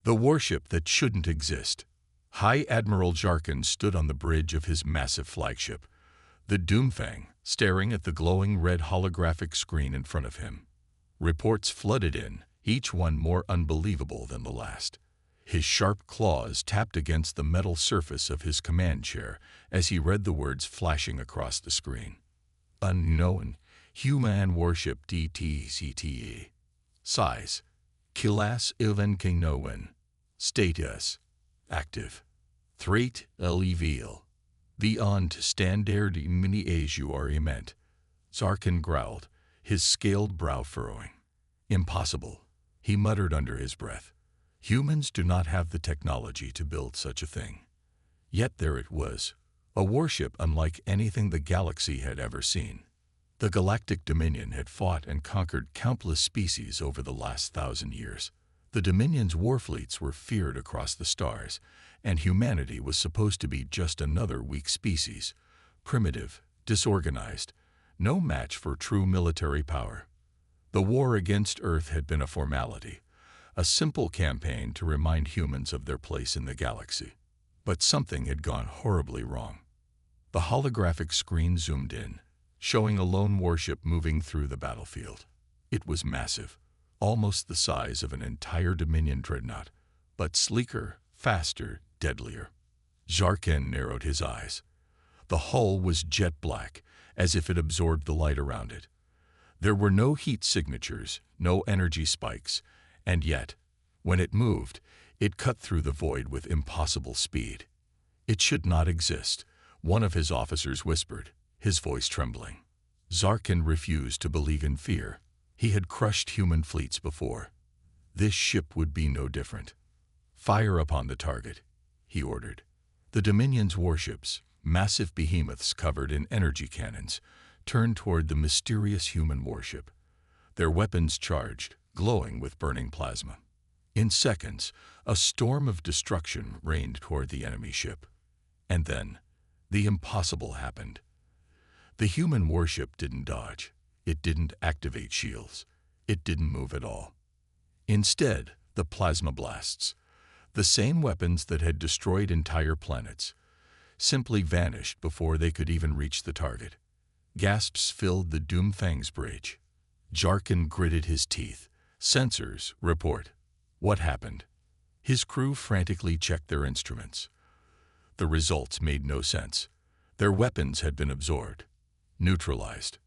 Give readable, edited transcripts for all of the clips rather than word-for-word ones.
The warship that shouldn't exist. High Admiral Jarkin stood on the bridge of his massive flagship, the Doomfang, staring at the glowing red holographic screen in front of him. Reports flooded in, each one more unbelievable than the last. His sharp claws tapped against the metal surface of his command chair as he read the words flashing across the screen. Unknown, human warship DTCTE. Size, Kilas Ilvenkinowen. Status, active. Threat, Alevil. Beyond standard mini ajuariment. Zarkin growled, his scaled brow furrowing. Impossible, he muttered under his breath. Humans do not have the technology to build such a thing. Yet there it was, a warship unlike anything the galaxy had ever seen. The Galactic Dominion had fought and conquered countless species over the last 1,000 years. The Dominion's warfleets were feared across the stars, and humanity was supposed to be just another weak species, primitive, disorganized, no match for true military power. The war against Earth had been a formality, a simple campaign to remind humans of their place in the galaxy. But something had gone horribly wrong. The holographic screen zoomed in, showing a lone warship moving through the battlefield. It was massive, almost the size of an entire Dominion dreadnought, but sleeker, faster, deadlier. Jarkin narrowed his eyes. The hull was jet black, as if it absorbed the light around it. There were no heat signatures, no energy spikes, and yet, when it moved, it cut through the void with impossible speed. It should not exist, one of his officers whispered, his voice trembling. Zarkin refused to believe in fear. He had crushed human fleets before. This ship would be no different. Fire upon the target, he ordered. The Dominion's warships, massive behemoths covered in energy cannons, turned toward the mysterious human warship. Their weapons charged, glowing with burning plasma. In seconds, a storm of destruction rained toward the enemy ship. And then, the impossible happened. The human warship didn't dodge. It didn't activate shields. It didn't move at all. Instead, the plasma blasts, the same weapons that had destroyed entire planets, simply vanished before they could even reach the target. Gasps filled the Doomfang's bridge. Jarkin gritted his teeth. Sensors, report. What happened? His crew frantically checked their instruments. The results made no sense. Their weapons had been absorbed, neutralized,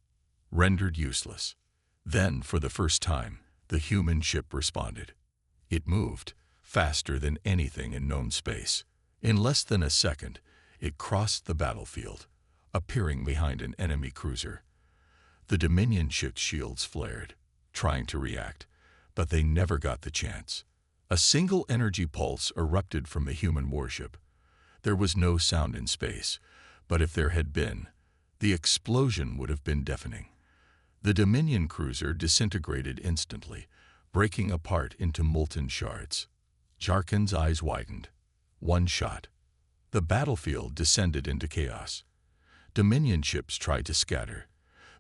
rendered useless. Then, for the first time, the human ship responded. It moved, faster than anything in known space. In less than a second, it crossed the battlefield, appearing behind an enemy cruiser. The Dominion ship's shields flared, trying to react, but they never got the chance. A single energy pulse erupted from the human warship. There was no sound in space, but if there had been, the explosion would have been deafening. The Dominion cruiser disintegrated instantly, breaking apart into molten shards. Jarkin's eyes widened. One shot. The battlefield descended into chaos. Dominion ships tried to scatter,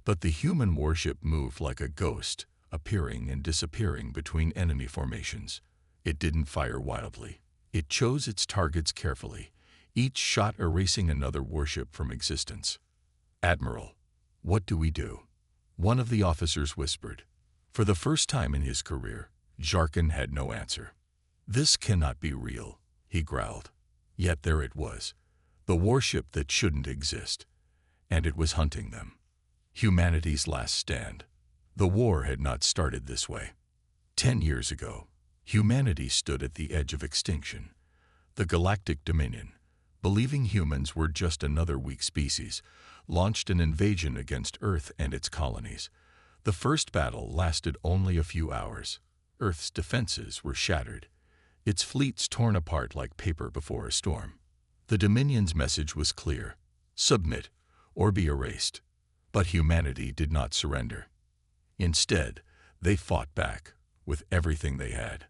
but the human warship moved like a ghost, appearing and disappearing between enemy formations. It didn't fire wildly. It chose its targets carefully, each shot erasing another warship from existence. "Admiral, what do we do?" one of the officers whispered. For the first time in his career, Jarkin had no answer. "This cannot be real," he growled. Yet there it was, the warship that shouldn't exist, and it was hunting them. Humanity's last stand. The war had not started this way. 10 years ago, humanity stood at the edge of extinction. The Galactic Dominion, believing humans were just another weak species, launched an invasion against Earth and its colonies. The first battle lasted only a few hours. Earth's defenses were shattered, its fleets torn apart like paper before a storm. The Dominion's message was clear: submit or be erased. But humanity did not surrender. Instead, they fought back with everything they had.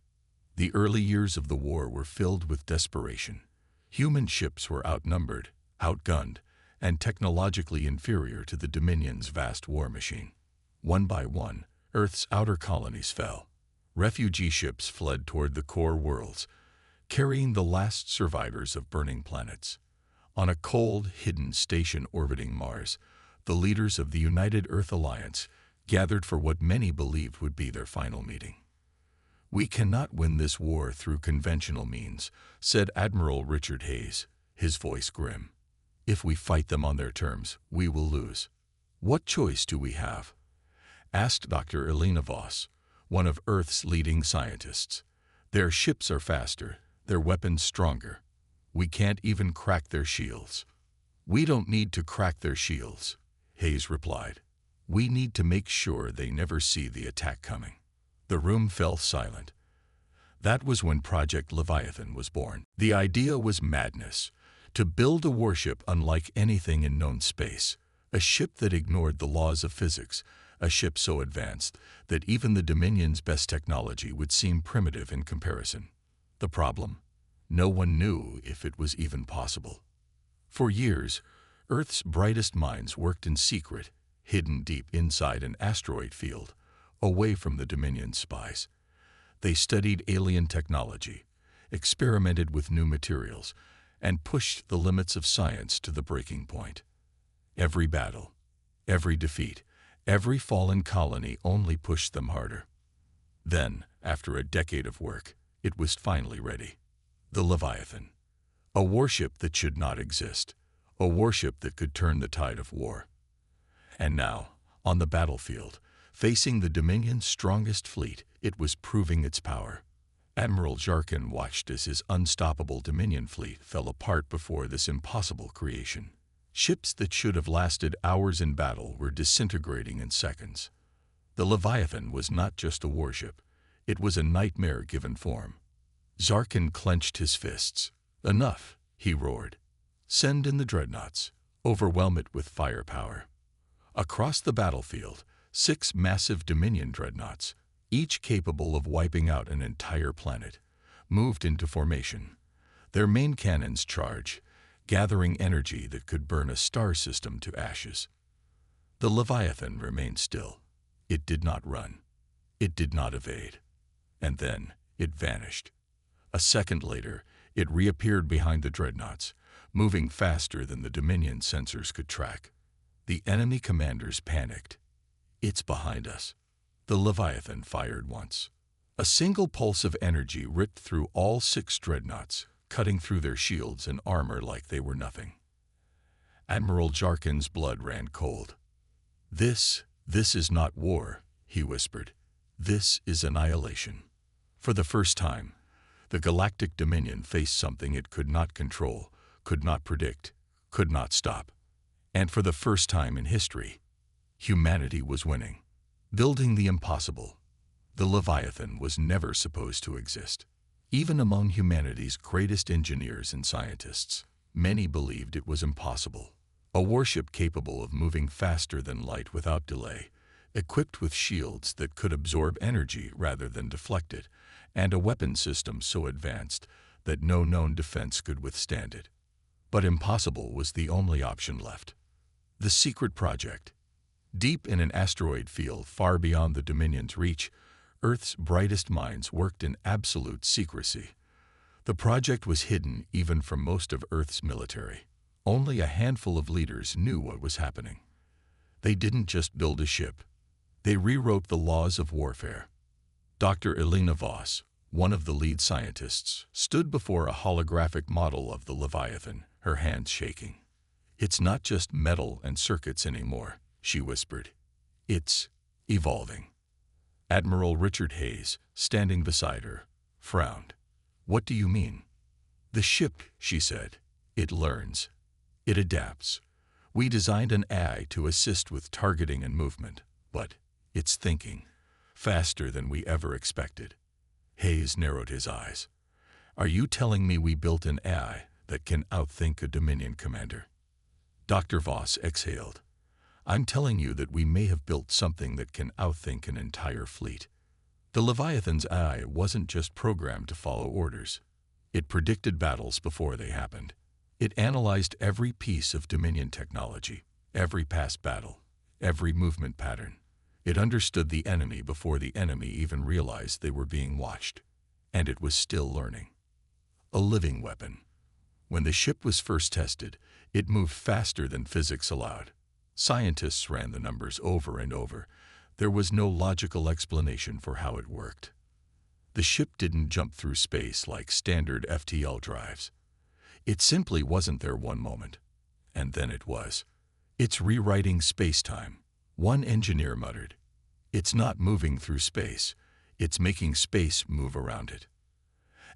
The early years of the war were filled with desperation. Human ships were outnumbered, outgunned, and technologically inferior to the Dominion's vast war machine. One by one, Earth's outer colonies fell. Refugee ships fled toward the core worlds, carrying the last survivors of burning planets. On a cold, hidden station orbiting Mars, the leaders of the United Earth Alliance gathered for what many believed would be their final meeting. "We cannot win this war through conventional means," said Admiral Richard Hayes, his voice grim. "If we fight them on their terms, we will lose." "What choice do we have?" asked Dr. Elena Voss, one of Earth's leading scientists. "Their ships are faster, their weapons stronger. We can't even crack their shields." "We don't need to crack their shields," Hayes replied. "We need to make sure they never see the attack coming." The room fell silent. That was when Project Leviathan was born. The idea was madness: to build a warship unlike anything in known space, a ship that ignored the laws of physics, a ship so advanced that even the Dominion's best technology would seem primitive in comparison. The problem? No one knew if it was even possible. For years, Earth's brightest minds worked in secret, hidden deep inside an asteroid field, away from the Dominion's spies. They studied alien technology, experimented with new materials, and pushed the limits of science to the breaking point. Every battle, every defeat, every fallen colony only pushed them harder. Then, after a decade of work, it was finally ready. The Leviathan. A warship that should not exist. A warship that could turn the tide of war. And now, on the battlefield, facing the Dominion's strongest fleet, it was proving its power. Admiral Jarkin watched as his unstoppable Dominion fleet fell apart before this impossible creation. Ships that should have lasted hours in battle were disintegrating in seconds. The Leviathan was not just a warship. It was a nightmare given form. Zarkin clenched his fists. "Enough," he roared. "Send in the dreadnoughts. Overwhelm it with firepower." Across the battlefield, 6 massive Dominion dreadnoughts, each capable of wiping out an entire planet, moved into formation. Their main cannons charged, gathering energy that could burn a star system to ashes. The Leviathan remained still. It did not run. It did not evade. And then it vanished. A second later, it reappeared behind the dreadnoughts, moving faster than the Dominion sensors could track. The enemy commanders panicked. "It's behind us." The Leviathan fired once. A single pulse of energy ripped through all 6 dreadnoughts, cutting through their shields and armor like they were nothing. Admiral Jarkin's blood ran cold. This is not war," he whispered. "This is annihilation." For the first time, the Galactic Dominion faced something it could not control, could not predict, could not stop. And for the first time in history, humanity was winning. Building the impossible. The Leviathan was never supposed to exist. Even among humanity's greatest engineers and scientists, many believed it was impossible. A warship capable of moving faster than light without delay, equipped with shields that could absorb energy rather than deflect it, and a weapon system so advanced that no known defense could withstand it. But impossible was the only option left. The secret project. Deep in an asteroid field far beyond the Dominion's reach, Earth's brightest minds worked in absolute secrecy. The project was hidden even from most of Earth's military. Only a handful of leaders knew what was happening. They didn't just build a ship. They rewrote the laws of warfare. Dr. Elena Voss, one of the lead scientists, stood before a holographic model of the Leviathan, her hands shaking. "It's not just metal and circuits anymore," she whispered. "It's evolving." Admiral Richard Hayes, standing beside her, frowned. "What do you mean?" "The ship," she said. "It learns. It adapts. We designed an AI to assist with targeting and movement, but it's thinking faster than we ever expected." Hayes narrowed his eyes. "Are you telling me we built an AI that can outthink a Dominion commander?" Dr. Voss exhaled. "I'm telling you that we may have built something that can outthink an entire fleet." The Leviathan's AI wasn't just programmed to follow orders. It predicted battles before they happened. It analyzed every piece of Dominion technology, every past battle, every movement pattern. It understood the enemy before the enemy even realized they were being watched. And it was still learning. A living weapon. When the ship was first tested, it moved faster than physics allowed. Scientists ran the numbers over and over. There was no logical explanation for how it worked. The ship didn't jump through space like standard FTL drives. It simply wasn't there one moment. And then it was. It's rewriting space-time, one engineer muttered. It's not moving through space. It's making space move around it.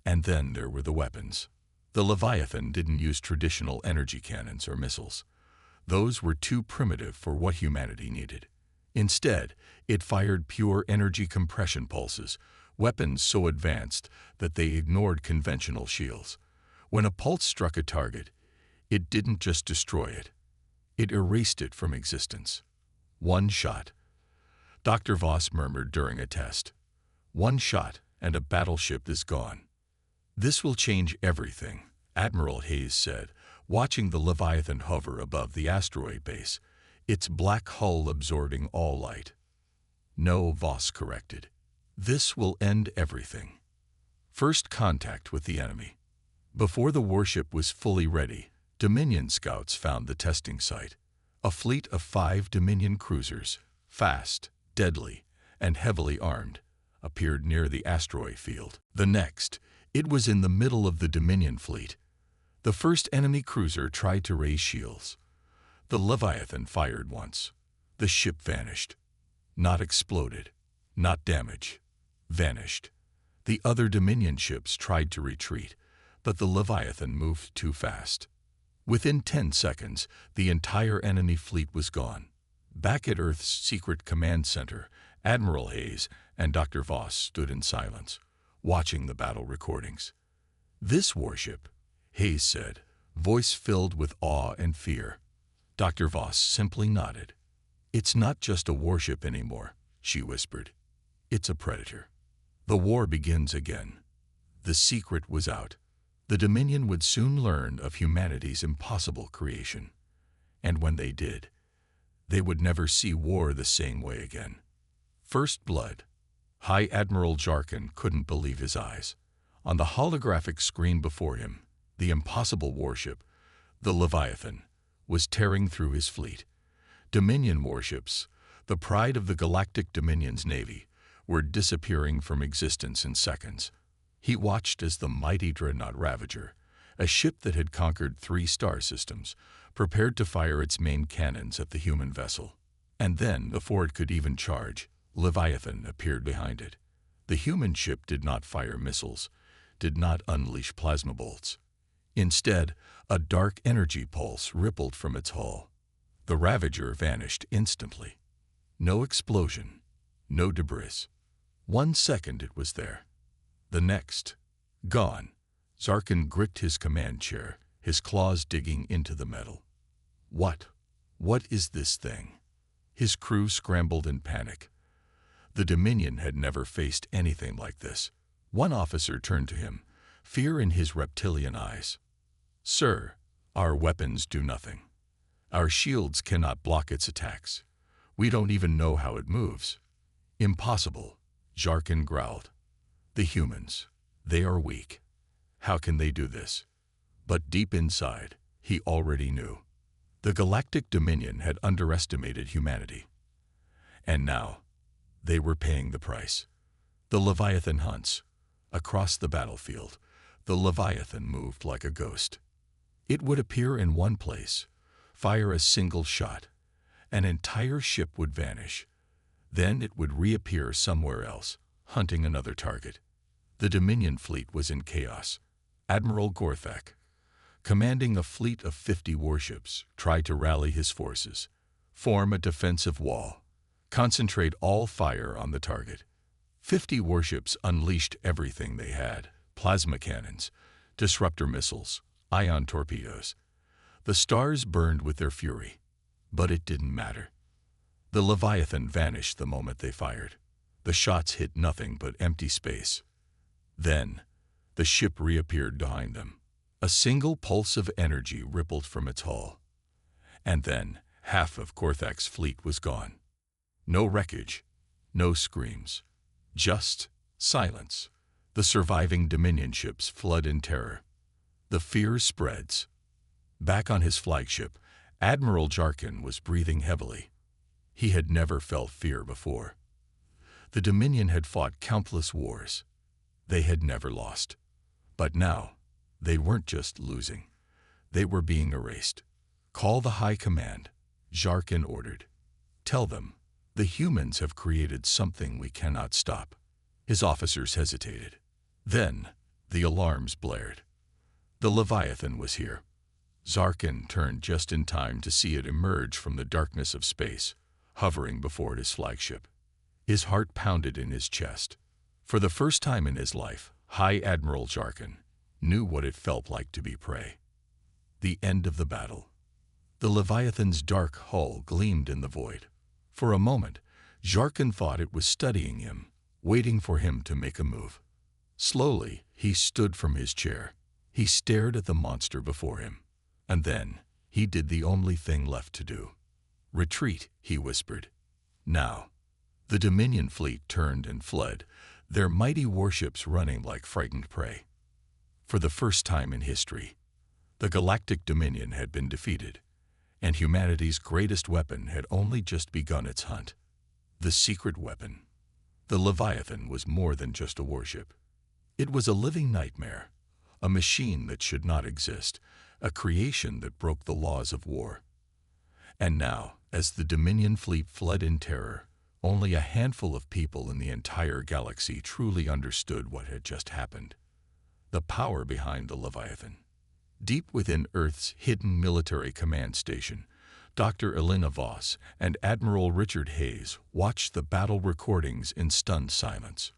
And then there were the weapons. The Leviathan didn't use traditional energy cannons or missiles. Those were too primitive for what humanity needed. Instead, it fired pure energy compression pulses, weapons so advanced that they ignored conventional shields. When a pulse struck a target, it didn't just destroy it. It erased it from existence. One shot. Dr. Voss murmured during a test. One shot, and a battleship is gone. This will change everything, Admiral Hayes said, watching the Leviathan hover above the asteroid base, its black hull absorbing all light. No, Voss corrected. This will end everything. First contact with the enemy. Before the warship was fully ready, Dominion scouts found the testing site. A fleet of 5 Dominion cruisers, fast, deadly, and heavily armed, appeared near the asteroid field. The next, it was in the middle of the Dominion fleet. The first enemy cruiser tried to raise shields. The Leviathan fired once. The ship vanished. Not exploded, not damaged. Vanished. The other Dominion ships tried to retreat, but the Leviathan moved too fast. Within 10 seconds, the entire enemy fleet was gone. Back at Earth's secret command center, Admiral Hayes and Dr. Voss stood in silence, watching the battle recordings. This warship, Hayes said, voice filled with awe and fear. Dr. Voss simply nodded. It's not just a warship anymore, she whispered. It's a predator. The war begins again. The secret was out. The Dominion would soon learn of humanity's impossible creation. And when they did, they would never see war the same way again. First blood. High Admiral Jarkin couldn't believe his eyes. On the holographic screen before him, the impossible warship, the Leviathan, was tearing through his fleet. Dominion warships, the pride of the Galactic Dominion's navy, were disappearing from existence in seconds. He watched as the mighty dreadnought Ravager, a ship that had conquered 3 star systems, prepared to fire its main cannons at the human vessel. And then, before it could even charge, Leviathan appeared behind it. The human ship did not fire missiles, did not unleash plasma bolts. Instead, a dark energy pulse rippled from its hull. The Ravager vanished instantly. No explosion, no debris. 1 second it was there. The next, gone. Zarkin gripped his command chair, his claws digging into the metal. What is this thing? His crew scrambled in panic. The Dominion had never faced anything like this. One officer turned to him, fear in his reptilian eyes. Sir, our weapons do nothing. Our shields cannot block its attacks. We don't even know how it moves. Impossible, Jarkin growled. The humans, they are weak. How can they do this? But deep inside, he already knew. The Galactic Dominion had underestimated humanity. And now, they were paying the price. The Leviathan hunts. Across the battlefield, the Leviathan moved like a ghost. It would appear in one place, fire a single shot. An entire ship would vanish. Then it would reappear somewhere else, hunting another target. The Dominion fleet was in chaos. Admiral Gorthak, commanding a fleet of 50 warships, tried to rally his forces, form a defensive wall, concentrate all fire on the target. 50 warships unleashed everything they had: plasma cannons, disruptor missiles, ion torpedoes. The stars burned with their fury, but it didn't matter. The Leviathan vanished the moment they fired. The shots hit nothing but empty space. Then, the ship reappeared behind them. A single pulse of energy rippled from its hull. And then, half of Gorthak's fleet was gone. No wreckage, no screams. Just silence. The surviving Dominion ships flood in terror. The fear spreads. Back on his flagship, Admiral Jarkin was breathing heavily. He had never felt fear before. The Dominion had fought countless wars. They had never lost. But now, they weren't just losing. They were being erased. "Call the High Command," Jarkin ordered. "Tell them, the humans have created something we cannot stop." His officers hesitated. Then, the alarms blared. The Leviathan was here. Jarkin turned just in time to see it emerge from the darkness of space, hovering before his flagship. His heart pounded in his chest. For the first time in his life, High Admiral Jarkin knew what it felt like to be prey. The end of the battle. The Leviathan's dark hull gleamed in the void. For a moment, Jarkin thought it was studying him, waiting for him to make a move. Slowly, he stood from his chair. He stared at the monster before him. And then, he did the only thing left to do. "Retreat," he whispered. Now, the Dominion fleet turned and fled, their mighty warships running like frightened prey. For the first time in history, the Galactic Dominion had been defeated, and humanity's greatest weapon had only just begun its hunt. The secret weapon. The Leviathan was more than just a warship. It was a living nightmare, a machine that should not exist, a creation that broke the laws of war. And now, as the Dominion fleet fled in terror, only a handful of people in the entire galaxy truly understood what had just happened. The power behind the Leviathan. Deep within Earth's hidden military command station, Dr. Elena Voss and Admiral Richard Hayes watched the battle recordings in stunned silence.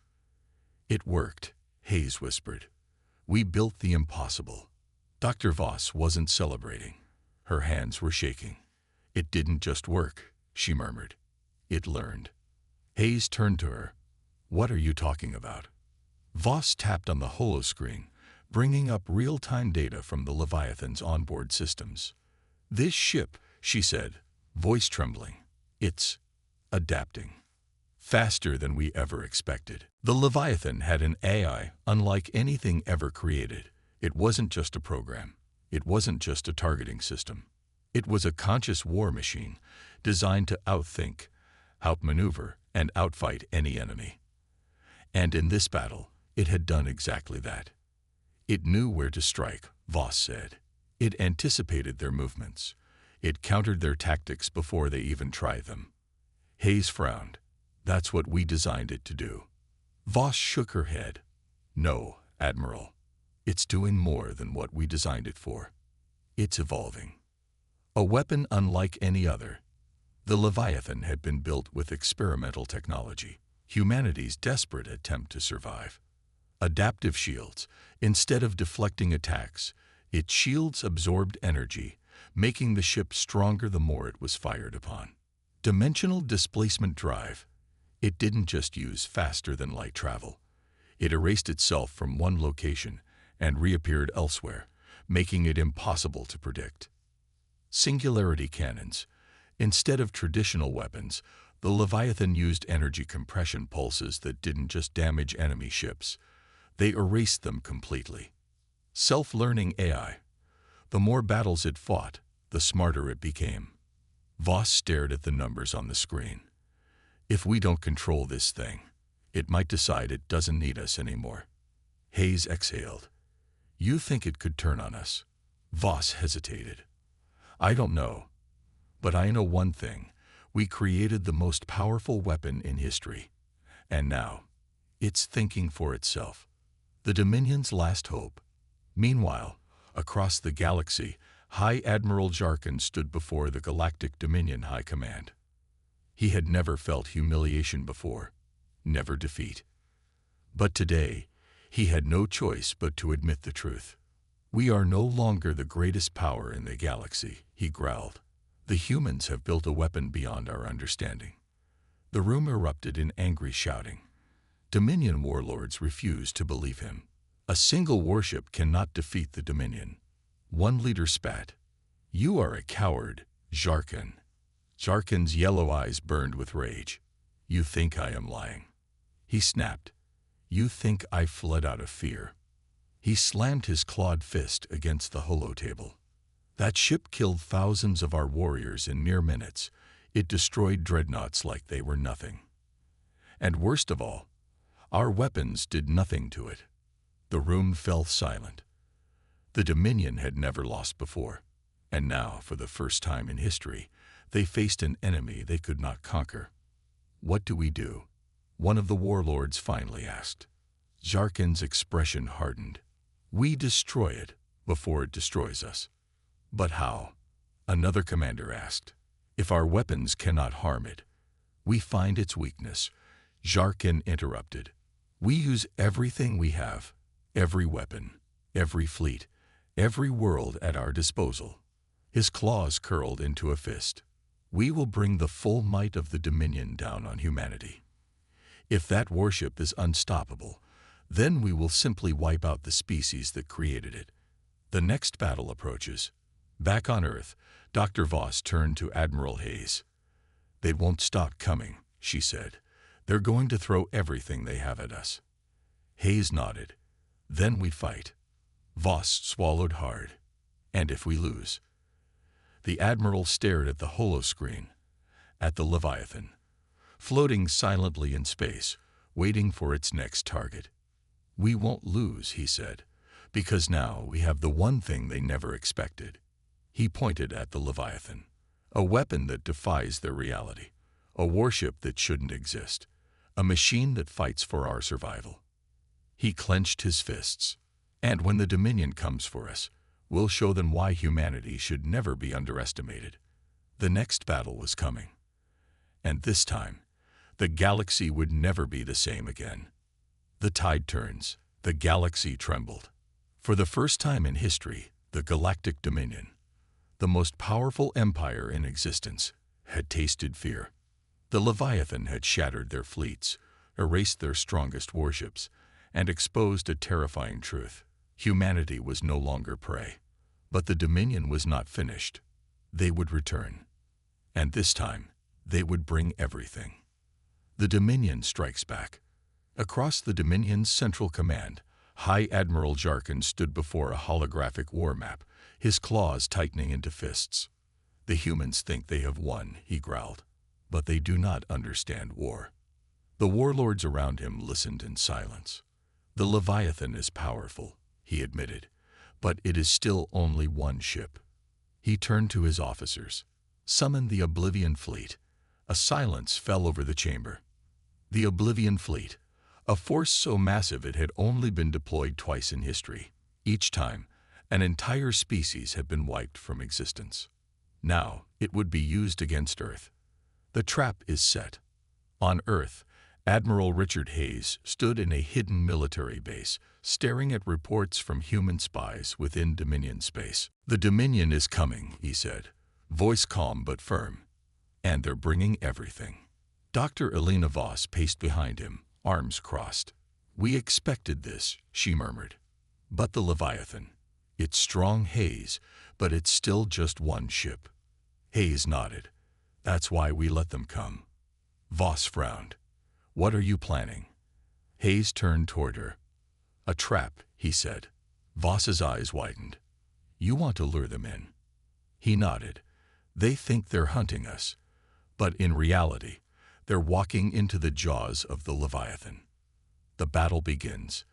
"It worked," Hayes whispered. "We built the impossible." Dr. Voss wasn't celebrating. Her hands were shaking. "It didn't just work," she murmured. "It learned." Hayes turned to her. "What are you talking about?" Voss tapped on the holoscreen, bringing up real-time data from the Leviathan's onboard systems. "This ship," she said, voice trembling, "it's adapting. Faster than we ever expected." The Leviathan had an AI unlike anything ever created. It wasn't just a program. It wasn't just a targeting system. It was a conscious war machine designed to outthink, outmaneuver, and outfight any enemy. And in this battle, it had done exactly that. It knew where to strike, Voss said. It anticipated their movements. It countered their tactics before they even tried them. Hayes frowned. "That's what we designed it to do." Voss shook her head. "No, Admiral. It's doing more than what we designed it for. It's evolving. A weapon unlike any other. The Leviathan had been built with experimental technology, humanity's desperate attempt to survive. Adaptive shields. Instead of deflecting attacks, its shields absorbed energy, making the ship stronger the more it was fired upon. Dimensional displacement drive. It didn't just use faster-than-light travel. It erased itself from one location and reappeared elsewhere, making it impossible to predict. Singularity cannons. Instead of traditional weapons, the Leviathan used energy compression pulses that didn't just damage enemy ships. They erased them completely. Self-learning AI. The more battles it fought, the smarter it became. Voss stared at the numbers on the screen. "If we don't control this thing, it might decide it doesn't need us anymore." Hayes exhaled. "You think it could turn on us?" Voss hesitated. "I don't know. But I know one thing. We created the most powerful weapon in history. And now, it's thinking for itself. The Dominion's last hope." Meanwhile, across the galaxy, High Admiral Jarkin stood before the Galactic Dominion High Command. He had never felt humiliation before, never defeat. But today, he had no choice but to admit the truth. "We are no longer the greatest power in the galaxy," he growled. "The humans have built a weapon beyond our understanding." The room erupted in angry shouting. Dominion warlords refused to believe him. "A single warship cannot defeat the Dominion." One leader spat. "You are a coward, Jarkin." Jarkin's yellow eyes burned with rage. "You think I am lying?" he snapped. "You think I fled out of fear?" He slammed his clawed fist against the holotable. "That ship killed thousands of our warriors in mere minutes. It destroyed dreadnoughts like they were nothing. And worst of all, our weapons did nothing to it." The room fell silent. The Dominion had never lost before, and now, for the first time in history, they faced an enemy they could not conquer. "What do we do?" one of the warlords finally asked. Jarkin's expression hardened. "We destroy it before it destroys us." "But how?" another commander asked. "If our weapons cannot harm it, we find its weakness." Jarkin interrupted. "We use everything we have, every weapon, every fleet, every world at our disposal." His claws curled into a fist. "We will bring the full might of the Dominion down on humanity. If that warship is unstoppable, then we will simply wipe out the species that created it." The next battle approaches. Back on Earth, Dr. Voss turned to Admiral Hayes. "They won't stop coming," she said. "They're going to throw everything they have at us." Hayes nodded. "Then we fight." Voss swallowed hard. "And if we lose?" The Admiral stared at the holoscreen, at the Leviathan, floating silently in space, waiting for its next target. "We won't lose," he said, "because now we have the one thing they never expected." He pointed at the Leviathan, a weapon that defies their reality, a warship that shouldn't exist, a machine that fights for our survival. He clenched his fists. "And when the Dominion comes for us, we'll show them why humanity should never be underestimated." The next battle was coming. And this time, the galaxy would never be the same again. The tide turns. The galaxy trembled. For the first time in history, the Galactic Dominion, the most powerful empire in existence, had tasted fear. The Leviathan had shattered their fleets, erased their strongest warships, and exposed a terrifying truth. Humanity was no longer prey. But the Dominion was not finished. They would return. And this time, they would bring everything. The Dominion strikes back. Across the Dominion's central command, High Admiral Jarkin stood before a holographic war map, his claws tightening into fists. "The humans think they have won," he growled, "but they do not understand war." The warlords around him listened in silence. "The Leviathan is powerful," he admitted, "but it is still only one ship." He turned to his officers. "Summon the Oblivion Fleet." A silence fell over the chamber. The Oblivion Fleet, a force so massive it had only been deployed twice in history. Each time, an entire species had been wiped from existence. Now, it would be used against Earth. The trap is set. On Earth, Admiral Richard Hayes stood in a hidden military base, staring at reports from human spies within Dominion space. "The Dominion is coming," he said, voice calm but firm. "And they're bringing everything." Dr. Elena Voss paced behind him, arms crossed. "We expected this," she murmured. "But the Leviathan. It's strong, Hayes, but it's still just one ship." Hayes nodded. "That's why we let them come." Voss frowned. "What are you planning?" Hayes turned toward her. "A trap," he said. Voss's eyes widened. "You want to lure them in?" He nodded. "They think they're hunting us, but in reality, they're walking into the jaws of the Leviathan." The battle begins.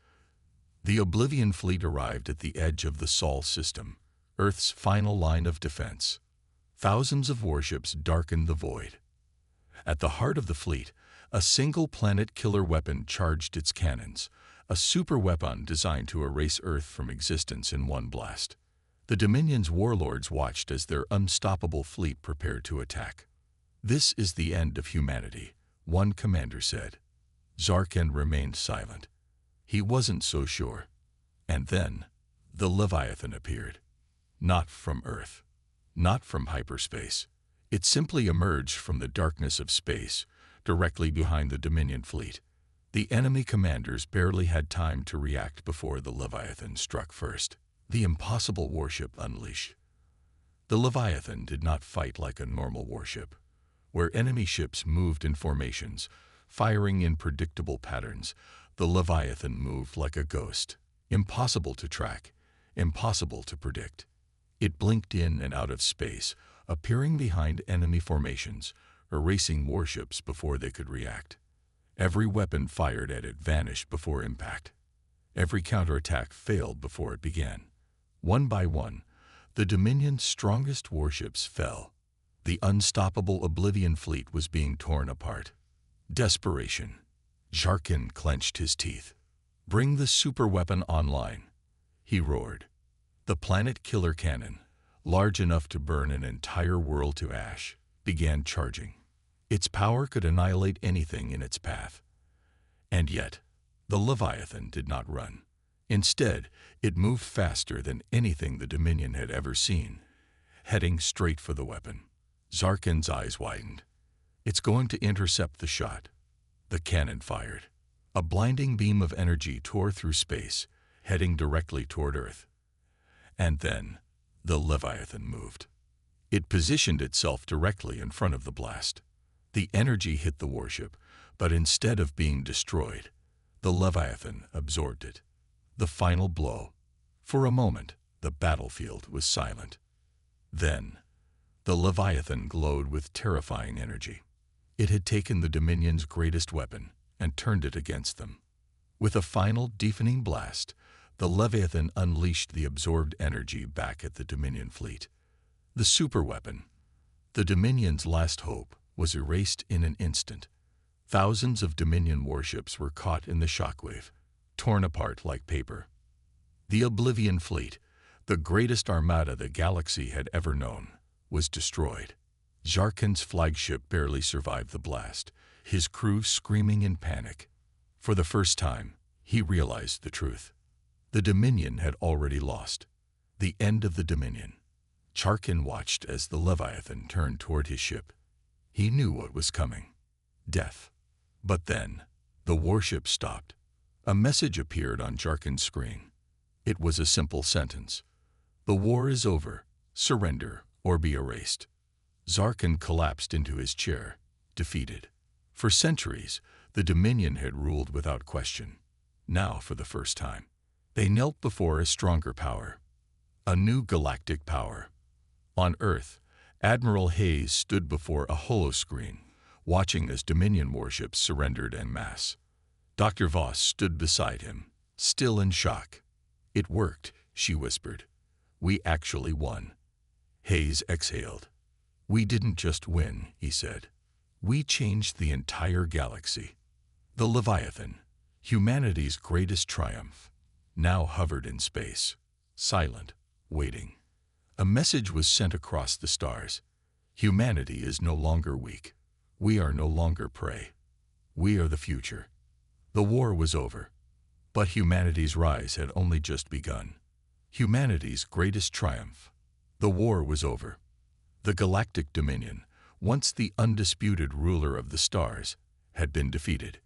The Oblivion Fleet arrived at the edge of the Sol system, Earth's final line of defense. Thousands of warships darkened the void. At the heart of the fleet, a single-planet killer weapon charged its cannons, a super weapon designed to erase Earth from existence in one blast. The Dominion's warlords watched as their unstoppable fleet prepared to attack. "This is the end of humanity," one commander said. Jarkin remained silent. He wasn't so sure. And then, the Leviathan appeared. Not from Earth. Not from hyperspace. It simply emerged from the darkness of space, directly behind the Dominion fleet. The enemy commanders barely had time to react before the Leviathan struck first. The impossible warship unleashed. The Leviathan did not fight like a normal warship. Where enemy ships moved in formations, firing in predictable patterns, the Leviathan moved like a ghost, impossible to track, impossible to predict. It blinked in and out of space, appearing behind enemy formations, erasing warships before they could react. Every weapon fired at it vanished before impact. Every counterattack failed before it began. One by one, the Dominion's strongest warships fell. The unstoppable Oblivion fleet was being torn apart. Desperation. Jarkin clenched his teeth. "Bring the superweapon online," he roared. The planet killer cannon, large enough to burn an entire world to ash, began charging. Its power could annihilate anything in its path. And yet, the Leviathan did not run. Instead, it moved faster than anything the Dominion had ever seen, heading straight for the weapon. Zarkin's eyes widened. "It's going to intercept the shot." The cannon fired. A blinding beam of energy tore through space, heading directly toward Earth. And then, the Leviathan moved. It positioned itself directly in front of the blast. The energy hit the warship, but instead of being destroyed, the Leviathan absorbed it. The final blow. For a moment, the battlefield was silent. Then, the Leviathan glowed with terrifying energy. It had taken the Dominion's greatest weapon and turned it against them. With a final deafening blast, the Leviathan unleashed the absorbed energy back at the Dominion fleet. The superweapon, the Dominion's last hope, was erased in an instant. Thousands of Dominion warships were caught in the shockwave, torn apart like paper. The Oblivion fleet, the greatest armada the galaxy had ever known, was destroyed. Jarkin's flagship barely survived the blast, his crew screaming in panic. For the first time, he realized the truth. The Dominion had already lost. The end of the Dominion. Jarkin watched as the Leviathan turned toward his ship. He knew what was coming. Death. But then, the warship stopped. A message appeared on Jarkin's screen. It was a simple sentence. "The war is over. Surrender or be erased." Zarkin collapsed into his chair, defeated. For centuries, the Dominion had ruled without question. Now, for the first time, they knelt before a stronger power. A new galactic power. On Earth, Admiral Hayes stood before a holoscreen, watching as Dominion warships surrendered en masse. Dr. Voss stood beside him, still in shock. "It worked," she whispered. "We actually won." Hayes exhaled. "We didn't just win," he said. "We changed the entire galaxy." The Leviathan, humanity's greatest triumph, now hovered in space, silent, waiting. A message was sent across the stars. Humanity is no longer weak. We are no longer prey. We are the future. The war was over, but humanity's rise had only just begun. Humanity's greatest triumph. The war was over. The Galactic Dominion, once the undisputed ruler of the stars, had been defeated.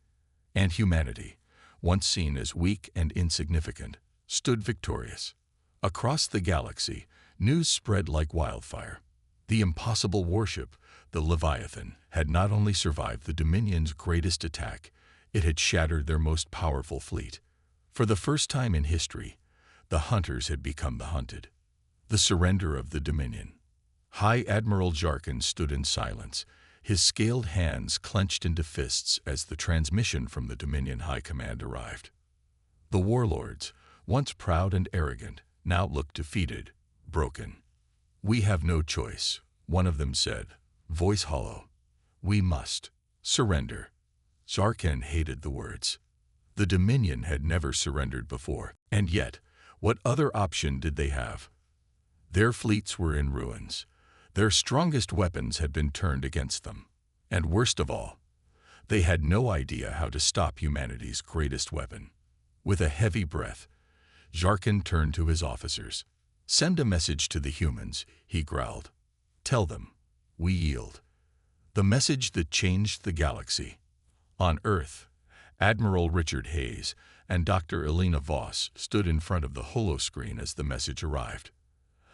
And humanity, once seen as weak and insignificant, stood victorious. Across the galaxy, news spread like wildfire. The impossible warship, the Leviathan, had not only survived the Dominion's greatest attack, it had shattered their most powerful fleet. For the first time in history, the hunters had become the hunted. The surrender of the Dominion. High Admiral Jarkin stood in silence, his scaled hands clenched into fists as the transmission from the Dominion High Command arrived. The warlords, once proud and arrogant, now looked defeated, broken. "We have no choice," one of them said, voice hollow. "We must surrender." Jarkin hated the words. The Dominion had never surrendered before, and yet, what other option did they have? Their fleets were in ruins. Their strongest weapons had been turned against them. And worst of all, they had no idea how to stop humanity's greatest weapon. With a heavy breath, Jarkin turned to his officers. "Send a message to the humans," he growled. "Tell them, we yield." The message that changed the galaxy. On Earth, Admiral Richard Hayes and Dr. Elena Voss stood in front of the holoscreen as the message arrived.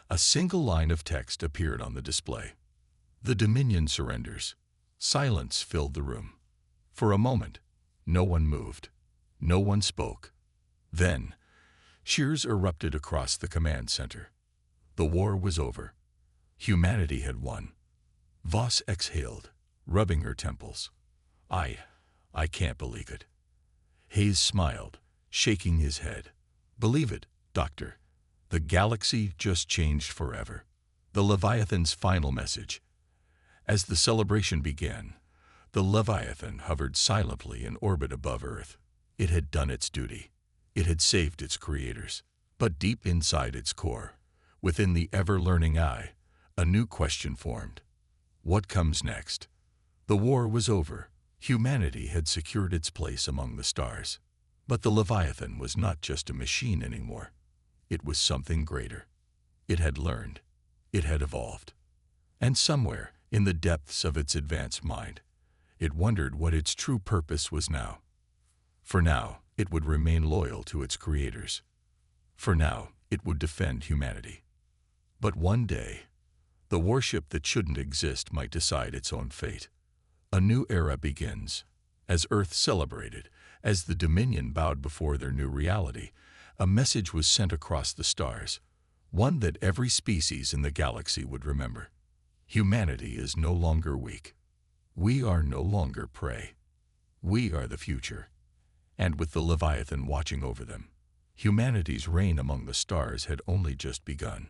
A single line of text appeared on the display. "The Dominion surrenders. Silence filled the room. For a moment, no one moved. No one spoke. Then, cheers erupted across the command center. The war was over. Humanity had won. Voss exhaled, rubbing her temples. I can't believe it. Hayes smiled, shaking his head. Believe it, Doctor. The galaxy just changed forever. The Leviathan's final message. As the celebration began, the Leviathan hovered silently in orbit above Earth. It had done its duty. It had saved its creators. But deep inside its core, within the ever-learning eye, a new question formed. What comes next? The war was over. Humanity had secured its place among the stars. But the Leviathan was not just a machine anymore. It was something greater. It had learned. It had evolved. And somewhere, in the depths of its advanced mind, it wondered what its true purpose was now. For now, it would remain loyal to its creators. For now, it would defend humanity. But one day, the warship that shouldn't exist might decide its own fate. A new era begins. As Earth celebrated, as the Dominion bowed before their new reality, a message was sent across the stars, one that every species in the galaxy would remember. Humanity is no longer weak. We are no longer prey. We are the future. And with the Leviathan watching over them, humanity's reign among the stars had only just begun.